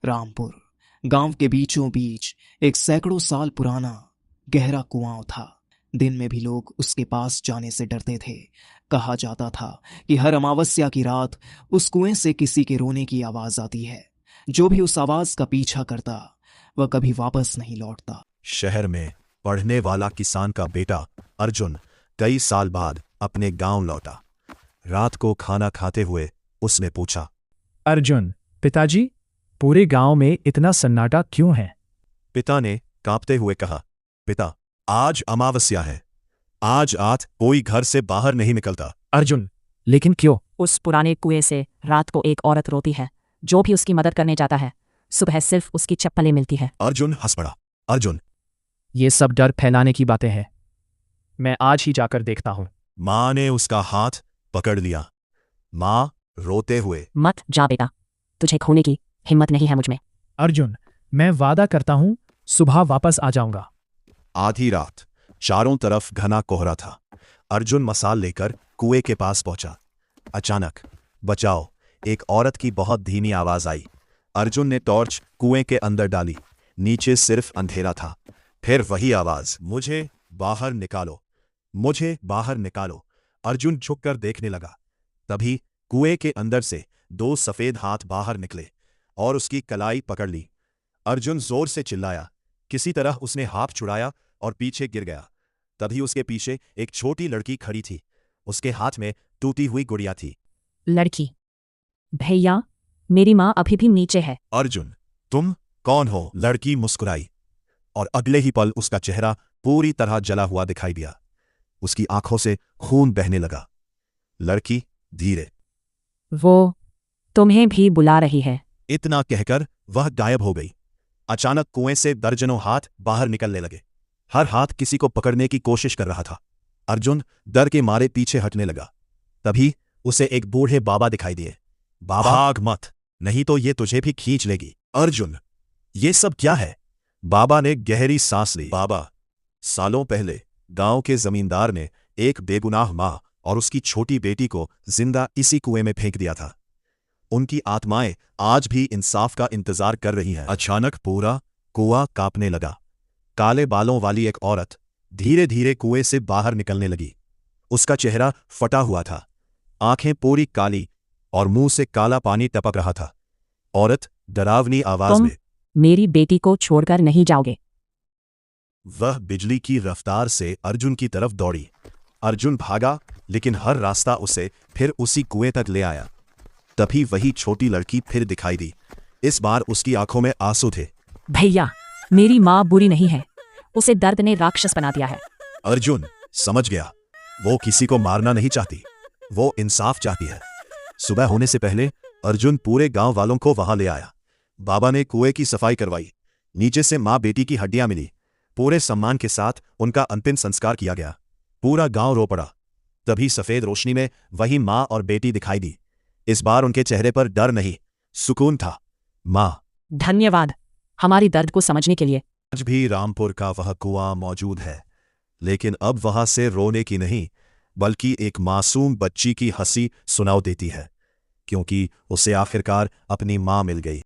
रामपुर गांव के बीचों बीच एक सैकड़ों साल पुराना गहरा कुआं था। दिन में भी लोग उसके पास जाने से डरते थे। कहा जाता था कि हर अमावस्या की रात उस कुएं से किसी के रोने की आवाज आती है। जो भी उस आवाज का पीछा करता वह कभी वापस नहीं लौटता। शहर में पढ़ने वाला किसान का बेटा अर्जुन कई साल बाद अपने गांव लौटा। रात को खाना खाते हुए उसने पूछा, अर्जुन, पिताजी, पूरे गांव में इतना सन्नाटा क्यों है? पिता ने कांपते हुए कहा, पिता, आज अमावस्या है। आज रात कोई घर से बाहर नहीं निकलता। अर्जुन, लेकिन क्यों? उस पुराने कुएं से रात को एक औरत रोती है। जो भी उसकी मदद करने जाता है सुबह सिर्फ उसकी चप्पलें मिलती है। अर्जुन हंस पड़ा। अर्जुन, ये सब डर फैलाने की बातें हैं। मैं आज ही जाकर देखता हूं। मां ने उसका हाथ पकड़ लिया। मां रोते हुए, मत जा बेटा, तुझे खोने की हिम्मत नहीं है मुझ में। अर्जुन, मैं वादा करता हूं सुबह वापस आ जाऊंगा। आधी रात चारों तरफ घना कोहरा था। अर्जुन मसाल लेकर कुएं के पास पहुंचा। अचानक बचाओ, एक औरत की बहुत धीमी आवाज आई। अर्जुन ने टॉर्च कुएं के अंदर डाली। नीचे सिर्फ अंधेरा था। फिर वही आवाज, मुझे बाहर निकालो, मुझे बाहर निकालो। अर्जुन झुककर देखने लगा। तभी कुएं के अंदर से दो सफेद हाथ बाहर निकले और उसकी कलाई पकड़ ली। अर्जुन जोर से चिल्लाया। किसी तरह उसने हाथ छुड़ाया और पीछे गिर गया। तभी उसके पीछे एक छोटी लड़की खड़ी थी। उसके हाथ में टूटी हुई गुड़िया थी। लड़की, भैया, मेरी माँ अभी भी नीचे है। अर्जुन, तुम कौन हो? लड़की मुस्कुराई और अगले ही पल उसका चेहरा पूरी तरह जला हुआ दिखाई दिया। उसकी आंखों से खून बहने लगा। लड़की धीरे, वो तुम्हें भी बुला रही है। इतना कहकर वह गायब हो गई। अचानक कुएं से दर्जनों हाथ बाहर निकलने लगे। हर हाथ किसी को पकड़ने की कोशिश कर रहा था। अर्जुन डर के मारे पीछे हटने लगा। तभी उसे एक बूढ़े बाबा दिखाई दिए। बाबा, भाग मत, नहीं तो ये तुझे भी खींच लेगी। अर्जुन, ये सब क्या है? बाबा ने गहरी सांस ली। बाबा, सालों पहले गांव के जमींदार ने एक बेगुनाह मां और उसकी छोटी बेटी को जिंदा इसी कुएं में फेंक दिया था। उनकी आत्माएं आज भी इंसाफ का इंतजार कर रही हैं। अचानक पूरा कुआं कांपने लगा। काले बालों वाली एक औरत धीरे धीरे कुएं से बाहर निकलने लगी। उसका चेहरा फटा हुआ था, आंखें पूरी काली और मुंह से काला पानी टपक रहा था। औरत डरावनी आवाज तुम में, मेरी बेटी को छोड़कर नहीं जाओगे? वह बिजली की रफ्तार से अर्जुन की तरफ दौड़ी। अर्जुन भागा, लेकिन हर रास्ता उसे फिर उसी कुएं तक ले आया। तभी वही छोटी लड़की फिर दिखाई दी। इस बार उसकी आंखों में आंसू थे। भैया, मेरी माँ बुरी नहीं है, उसे दर्द ने राक्षस बना दिया है। अर्जुन समझ गया, वो किसी को मारना नहीं चाहती, वो इंसाफ चाहती है। सुबह होने से पहले अर्जुन पूरे गांव वालों को वहां ले आया। बाबा ने कुएं की सफाई करवाई। नीचे से मां बेटी की हड्डियां मिली। पूरे सम्मान के साथ उनका अंतिम संस्कार किया गया। पूरा गांव रो पड़ा। तभी सफेद रोशनी में वही मां और बेटी दिखाई दी। इस बार उनके चेहरे पर डर नहीं, सुकून था। मां, धन्यवाद हमारी दर्द को समझने के लिए। आज भी रामपुर का वह कुआं मौजूद है, लेकिन अब वहां से रोने की नहीं बल्कि एक मासूम बच्ची की हंसी सुनाई देती है, क्योंकि उसे आखिरकार अपनी मां मिल गई।